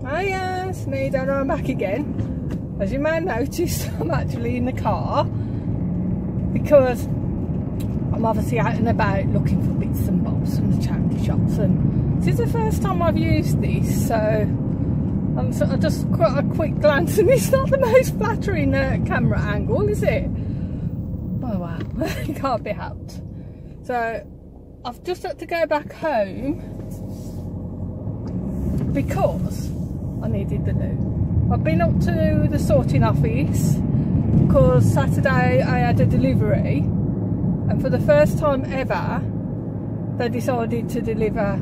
Hiya, it's me, Donna. I'm back again. As you may have noticed, I'm actually in the car because I'm obviously out and about looking for bits and bobs from the charity shops, and this is the first time I've used this, so I just got a quick glance, and it's not the most flattering camera angle, is it? Oh wow, it can't be helped. So I've just had to go back home because I needed the loo. I've been up to the sorting office because Saturday I had a delivery, and for the first time ever they decided to deliver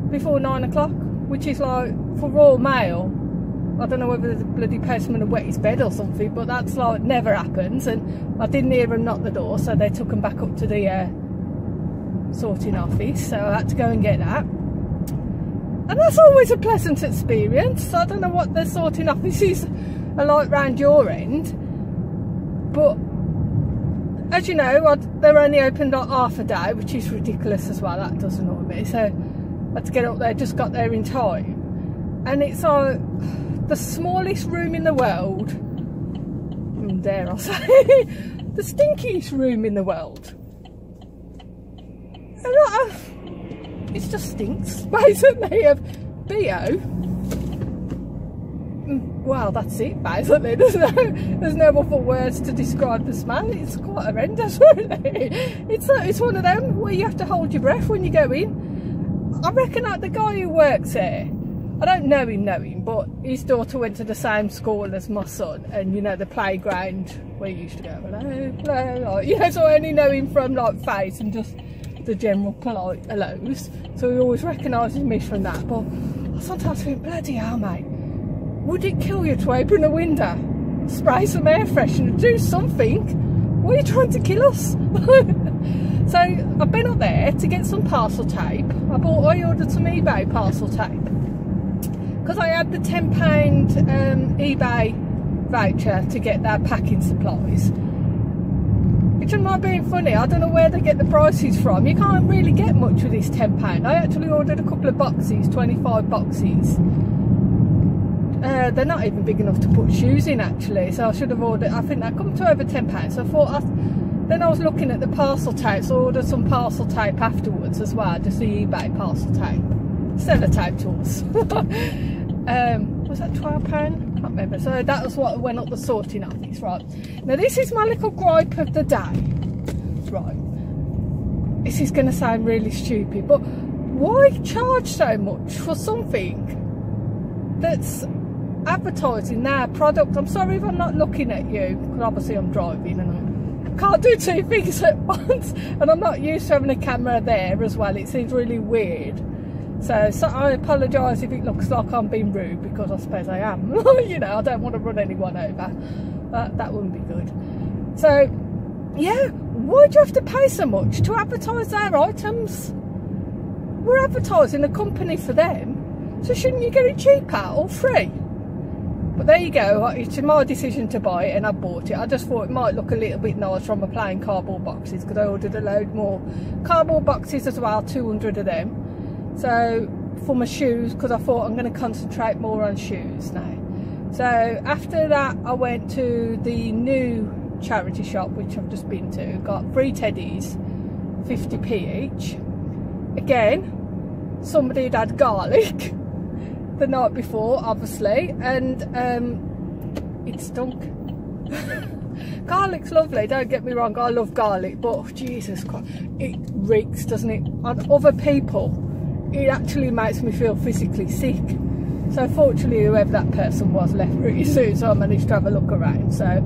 before 9 o'clock, which is like, for raw mail, I don't know whether the bloody postman had wet his bed or something, but that's like never happens. And I didn't hear them knock the door, so they took them back up to the sorting office, so I had to go and get that. And that's always a pleasant experience. I don't know what the sorting offices are like round your end, but as you know, they're only open like half a day, which is ridiculous as well. That does annoy me. So I had to get up there, just got there in time. And it's like the smallest room in the world, dare I say, the stinkiest room in the world. And it just stinks, basically, of BO. Well, that's it, basically. There's no other words to describe the smell. It's quite horrendous, really. It's one of them where you have to hold your breath when you go in. I reckon that the guy who works there, I don't know him, but his daughter went to the same school as my son, and you know, the playground where you used to go, hello, like, you know, so I only know him from like face and just the general polite hellos, so he always recognises me from that. But I sometimes think, bloody hell, mate, would it kill you to open a window, spray some air freshener, do something? Why are you trying to kill us? So I've been up there to get some parcel tape. I ordered some eBay parcel tape because I had the £10 eBay voucher to get their packing supplies. Which, I'm not being funny, I don't know where they get the prices from. You can't really get much with this £10. I actually ordered a couple of boxes, 25 boxes. They're not even big enough to put shoes in, actually, so I should have ordered, I think that come to over £10. So I thought, then I was looking at the parcel tape, so I ordered some parcel tape afterwards as well, just the eBay parcel tape. Sellotape tools. Was that £12? Can't remember. So that was what went up the sorting office, right? Now this is my little gripe of the day, right? This is going to sound really stupid, but why charge so much for something that's advertising their product? I'm sorry if I'm not looking at you, because obviously I'm driving and I can't do two things at once, and I'm not used to having a camera there as well. It seems really weird. So I apologise if it looks like I'm being rude, because I suppose I am. You know, I don't want to run anyone over. That wouldn't be good. So, yeah, why do you have to pay so much to advertise their items? We're advertising a company for them, so shouldn't you get it cheaper or free? But there you go, it's my decision to buy it, and I bought it. I just thought it might look a little bit nice from a plain cardboard boxes, because I ordered a load more cardboard boxes as well, 200 of them. So for my shoes, because I thought I'm going to concentrate more on shoes now. So after that I went to the new charity shop, which I've just been to. Got 3 teddies, 50p each. Again, somebody had had garlic the night before, obviously, and it stunk. Garlic's lovely, don't get me wrong, I love garlic, but oh, Jesus Christ, it reeks, doesn't it? On other people, it actually makes me feel physically sick. So fortunately, whoever that person was left pretty soon, so I managed to have a look around. So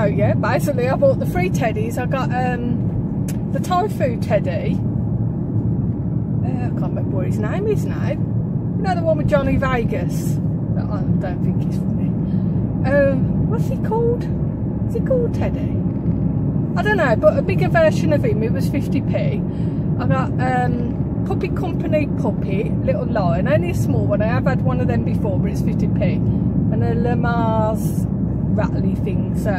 yeah, basically I bought the 3 teddies. I got the Thai food teddy. I can't remember what his name is now. You know, the one with Johnny Vegas? I don't think he's funny. What's he called? Is he called Teddy? I don't know, but a bigger version of him, it was 50p. I got Puppy Company puppy, little lion, only a small one. I have had one of them before, but it's 50p. And a Lamar's rattly thing, so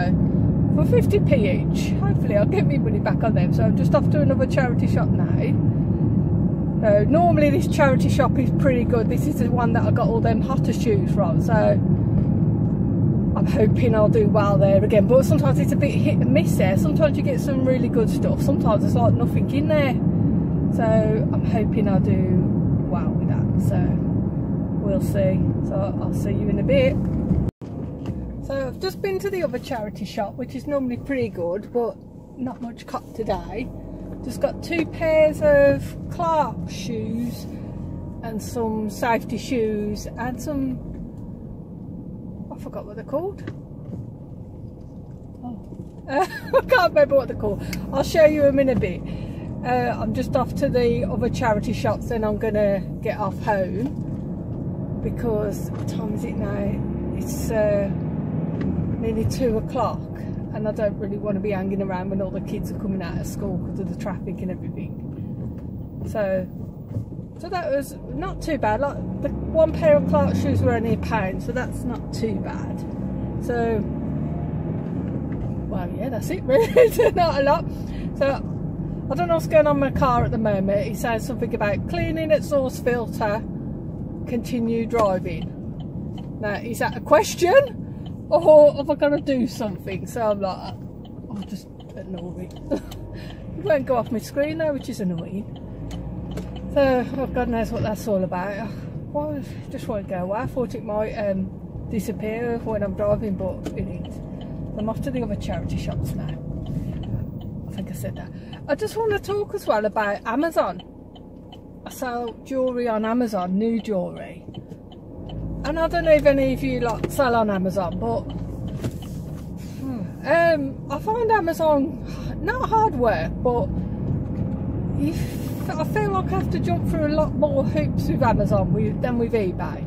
for 50p each. Hopefully I'll get my money back on them. So I'm just off to another charity shop now. Normally this charity shop is pretty good. This is the one that I got all them hotter shoes from, so I'm hoping I'll do well there again. But sometimes it's a bit hit and miss there. Sometimes you get some really good stuff, sometimes there's like nothing in there. So I'm hoping I'll do well with that, so we'll see. So I'll see you in a bit. So I've just been to the other charity shop, which is normally pretty good, but not much cop today. Just got 2 pairs of Clark shoes and some safety shoes and some, I forgot what they're called. I can't remember what they're called. I'll show you them in a bit. I'm just off to the other charity shops, then I'm gonna get off home because what time is it now? It's nearly 2 o'clock. And I don't really want to be hanging around when all the kids are coming out of school because of the traffic and everything. So that was not too bad. Like the 1 pair of Clark shoes were only £1, so that's not too bad. So, well, yeah, that's it really. It's not a lot. So I don't know what's going on in my car at the moment. He says something about cleaning exhaust filter, continue driving. Now, is that a question? Or have I got to do something? So I'm like, I'll just ignore it. It won't go off my screen though, which is annoying. So, oh, God knows what that's all about. Well, it just won't go away. I thought it might disappear when I'm driving, but it ain't. I'm off to the other charity shops now. I think I said that. I just want to talk as well about Amazon. I sell jewellery on Amazon, new jewellery. And I don't know if any of you like sell on Amazon, but I find Amazon not hard work, but I feel like I have to jump through a lot more hoops with Amazon than with eBay.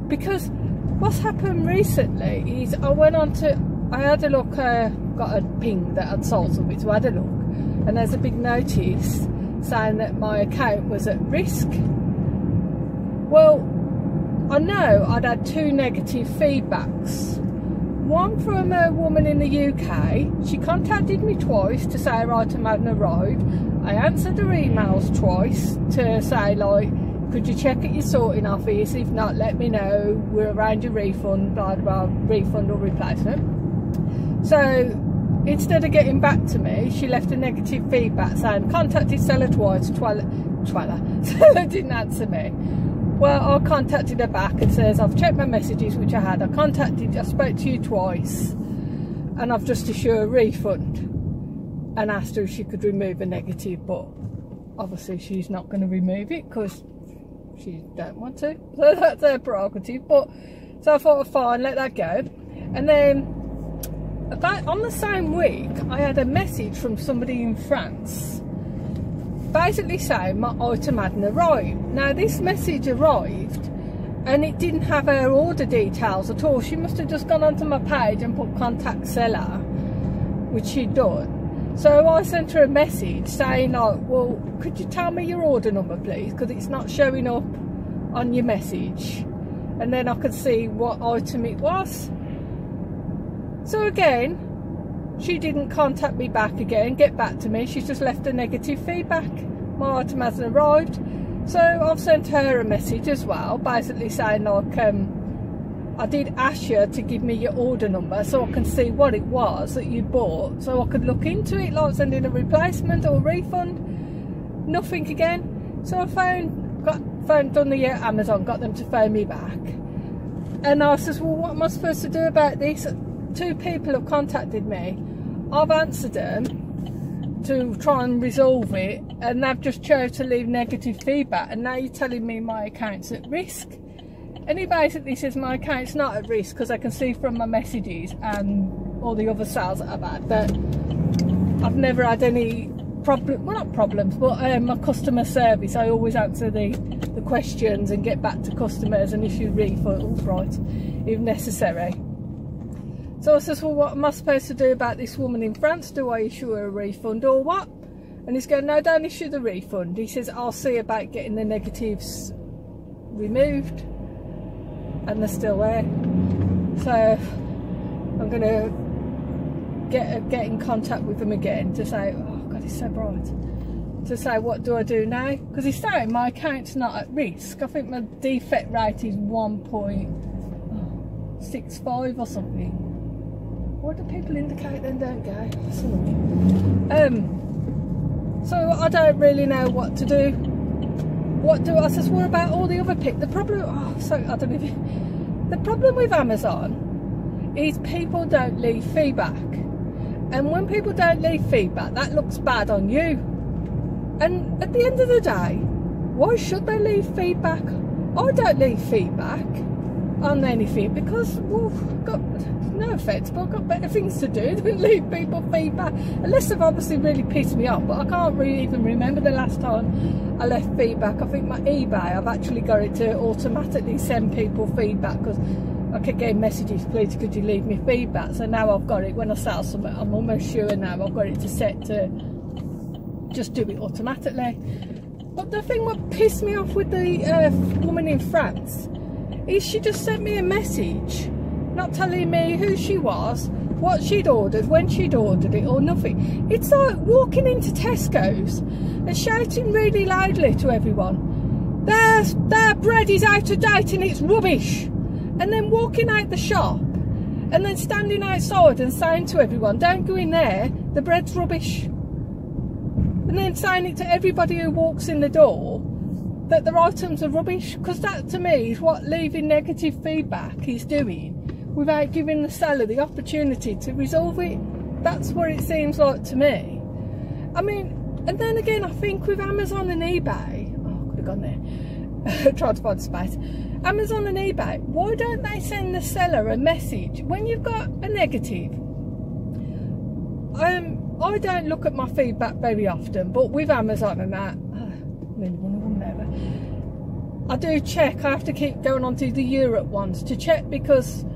Because what's happened recently is I had a look, got a ping that I'd sold something, so I had a look, and there's a big notice saying that my account was at risk. Well, I know I'd had 2 negative feedbacks. One from a woman in the UK. She contacted me twice to say her item hadn't arrived. I answered her emails twice to say, like, could you check at your sorting office? If not, let me know. We'll arrange a refund, blah blah, refund or replacement. So instead of getting back to me, she left a negative feedback saying contacted seller twice. Seller didn't answer me. Well, I contacted her back and says I've checked my messages, which I had. I spoke to you twice, and I've just issued a refund and asked her if she could remove a negative, but obviously she's not going to remove it because she don't want to. So that's her prerogative. But so I thought, fine, let that go. And then on the same week, I had a message from somebody in France, basically saying my item hadn't arrived. Now this message arrived and it didn't have her order details at all. She must have just gone onto my page and put contact seller, which she'd done. So I sent her a message saying, like, well, could you tell me your order number please, because it's not showing up on your message, and then I could see what item it was. So again, she didn't contact me back again, get back to me. She's just left a negative feedback. My item hasn't arrived. So I've sent her a message as well, basically saying, like, I did ask you to give me your order number so I can see what it was that you bought, so I could look into it, like sending a replacement or refund. Nothing again. So I done the Amazon, got them to phone me back. And I says, well, what am I supposed to do about this? 2 people have contacted me. I've answered them to try and resolve it, and they've just chose to leave negative feedback, and now you're telling me my account's at risk. And he basically says my account's not at risk because I can see from my messages and all the other sales that I've had that I've never had any problem, well, not problems, but my customer service, I always answer the questions and get back to customers and issue refunds, right, if necessary. So I says, well, what am I supposed to do about this woman in France? Do I issue her a refund or what? And he's going, no, don't issue the refund. He says, I'll see about getting the negatives removed. And they're still there. So I'm going to get in contact with them again to say, oh God, it's so bright. To say, what do I do now? Because he's saying my account's not at risk. I think my defect rate is 1.65 or something. What do people indicate then? Don't go. That's annoying. So I don't really know what to do. What do I says? What about all the other people? The problem. Oh, so I don't know. The problem with Amazon is people don't leave feedback, and when people don't leave feedback, that looks bad on you. And at the end of the day, why should they leave feedback? I don't leave feedback on anything because, well, I've got no offence, but I've got better things to do than leave people feedback. Unless they've obviously really pissed me off, but I can't really even remember the last time I left feedback. I think my eBay, I've actually got it to automatically send people feedback because I kept getting messages, please could you leave me feedback. So now I've got it, when I sell something, I'm almost sure now I've got it to set to just do it automatically. But the thing what pissed me off with the woman in France is she just sent me a message not telling me who she was, what she'd ordered, when she'd ordered it, or nothing. It's like walking into Tesco's and shouting really loudly to everyone, their bread is out of date and it's rubbish, and then walking out the shop and then standing outside and saying to everyone, don't go in there, the bread's rubbish. And then saying it to everybody who walks in the door that their items are rubbish, because that to me is what leaving negative feedback is doing without giving the seller the opportunity to resolve it. That's what it seems like to me. I mean, and then again, I think with Amazon and eBay, oh, I could have gone there, tried to find space. Amazon and eBay, why don't they send the seller a message when you've got a negative? I don't look at my feedback very often, but with Amazon and that, I do check. I have to keep going on to the Europe ones to check because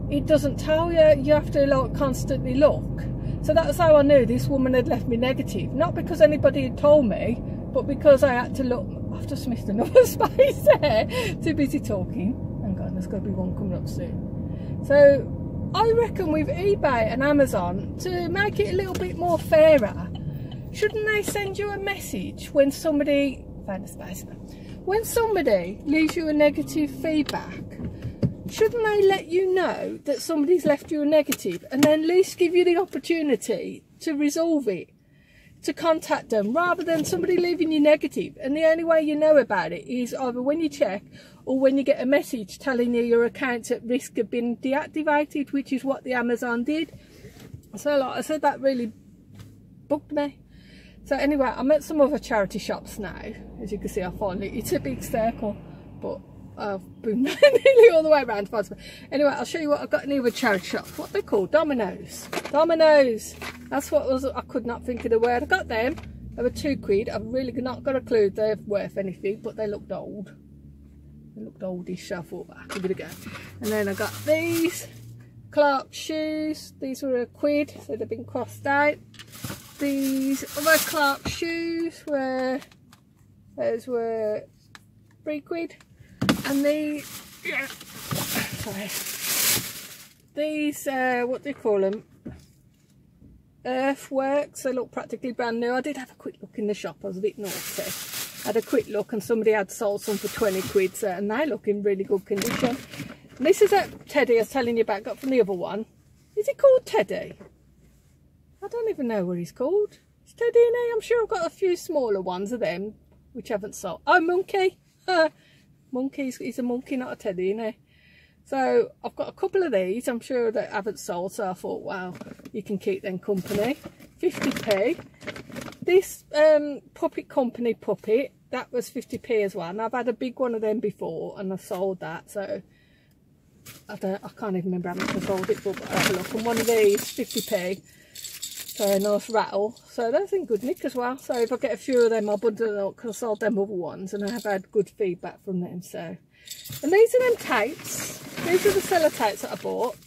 it doesn't tell you. You have to like constantly look. So that's how I knew this woman had left me negative. Not because anybody had told me, but because I had to look. I've just missed another space there. Too busy talking. Hang on, there's got to be one coming up soon. So I reckon with eBay and Amazon, to make it a little bit more fairer, shouldn't they send you a message when somebody, when somebody leaves you a negative feedback? Shouldn't they let you know that somebody's left you a negative and then at least give you the opportunity to resolve it, to contact them, rather than somebody leaving you negative and the only way you know about it is either when you check or when you get a message telling you your account's at risk of being deactivated, which is what the Amazon did. So like I said, that really bugged me. So anyway, I'm at some other charity shops now. As you can see, I finally, it's a big circle, but I've been nearly all the way around. Anyway, I'll show you what I've got in the other charity shop. What they call Dominoes. Dominoes. That's what was, I could not think of the word. I got them. They were £2. I've really not got a clue they're worth anything, but they looked old. They looked oldish, so I thought, well, I'll give it a go. And then I got these Clark shoes. These were £1, so they've been crossed out. These other Clark shoes were, those were £3. And these, yeah, sorry, these, what do you call them? Earthworks. They look practically brand new. I did have a quick look in the shop. I was a bit naughty. I had a quick look and somebody had sold some for £20, so, and they look in really good condition. And this is that Teddy I was telling you about, got from the other one. Is he called Teddy? I don't even know what he's called. Is Teddy in here? I'm sure I've got a few smaller ones of them which haven't sold. Oh, Monkey. Monkey, he's a monkey, not a teddy, isn't he? So I've got a couple of these, I'm sure that haven't sold, so I thought, wow, you can keep them company. 50p. This Puppet Company puppet, that was 50p as well. And I've had a big one of them before and I've sold that, so I can't even remember how much I sold it, but I'll have a look. And one of these, 50p. So a nice rattle. So that's in good nick as well. So if I get a few of them, I'll bundle it up because I sold them other ones and I have had good feedback from them. So, and these are them tapes. These are the seller tapes that I bought.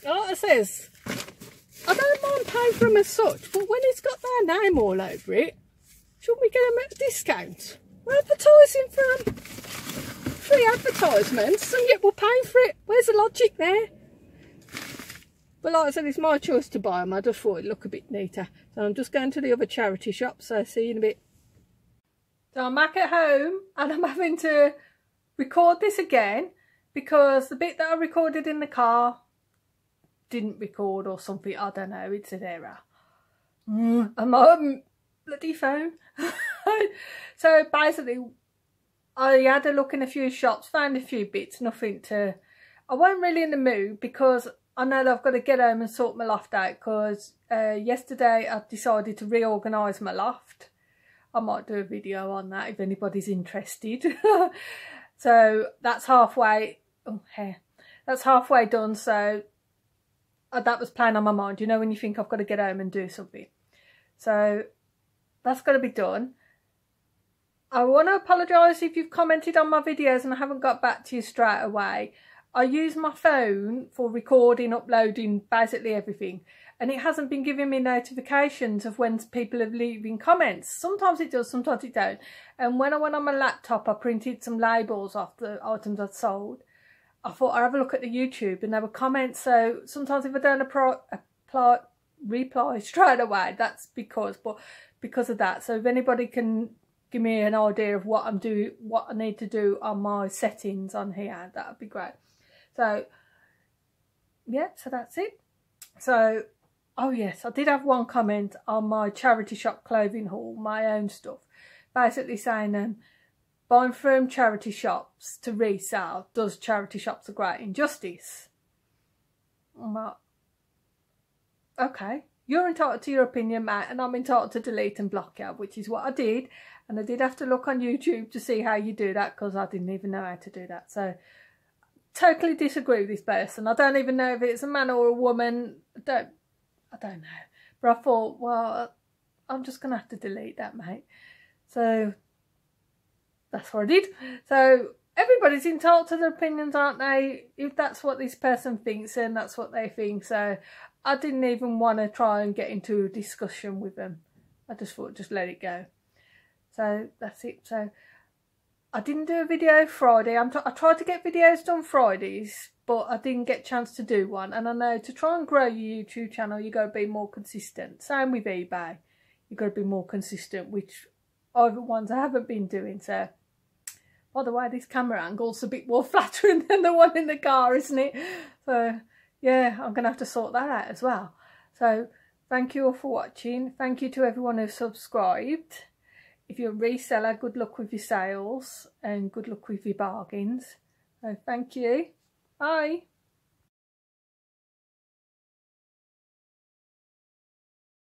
Like it says, I don't mind paying for them as such, but when it's got their name all over it, shouldn't we get them at a discount? We're advertising for them. Free advertisements, and yet we're paying for it. Where's the logic there? But like I said, it's my choice to buy them. I just thought it'd look a bit neater. So I'm just going to the other charity shop, so see you in a bit. So I'm back at home and I'm having to record this again because the bit that I recorded in the car didn't record or something. I don't know, it's an error. And my bloody phone. So basically, I had a look in a few shops, found a few bits, nothing to... I wasn't really in the mood because I know that I've got to get home and sort my loft out because yesterday I decided to reorganise my loft. I might do a video on that if anybody's interested. So that's halfway... Oh, hair. That's halfway done, so that was playing on my mind. You know when you think I've got to get home and do something. So that's got to be done. I want to apologise if you've commented on my videos and I haven't got back to you straight away. I use my phone for recording, uploading, basically everything. And it hasn't been giving me notifications of when people are leaving comments. Sometimes it does, sometimes it don't. And when I went on my laptop, I printed some labels off the items I'd sold. I thought I'd have a look at the YouTube and there were comments. So sometimes if I don't reply straight away, that's because of that. So if anybody can give me an idea of what I'm doing, what I need to do on my settings on here, that would be great. So yeah, so that's it. So oh yes, I did have one comment on my charity shop clothing haul, my own stuff, basically saying buying from charity shops to resell does charity shops a great injustice. I'm like, okay, you're entitled to your opinion, mate, and I'm entitled to delete and block you, which is what I did. And I did have to look on YouTube to see how you do that because I didn't even know how to do that. So totally disagree with this person. I don't even know if it's a man or a woman. I don't know. But I thought, well, I'm just going to have to delete that, mate. So that's what I did. So everybody's entitled to their opinions, aren't they? If that's what this person thinks, then that's what they think. So I didn't even want to try and get into a discussion with them. I just thought, just let it go. So that's it. So I didn't do a video Friday. I tried to get videos done Fridays, but I didn't get a chance to do one. And I know to try and grow your YouTube channel, you got to be more consistent. Same with eBay. You got to be more consistent, which are the ones I haven't been doing. So, by the way, this camera angle's a bit more flattering than the one in the car, isn't it? So, yeah, I'm going to have to sort that out as well. So, thank you all for watching. Thank you to everyone who subscribed. If you're a reseller, good luck with your sales and good luck with your bargains. So thank you. Bye.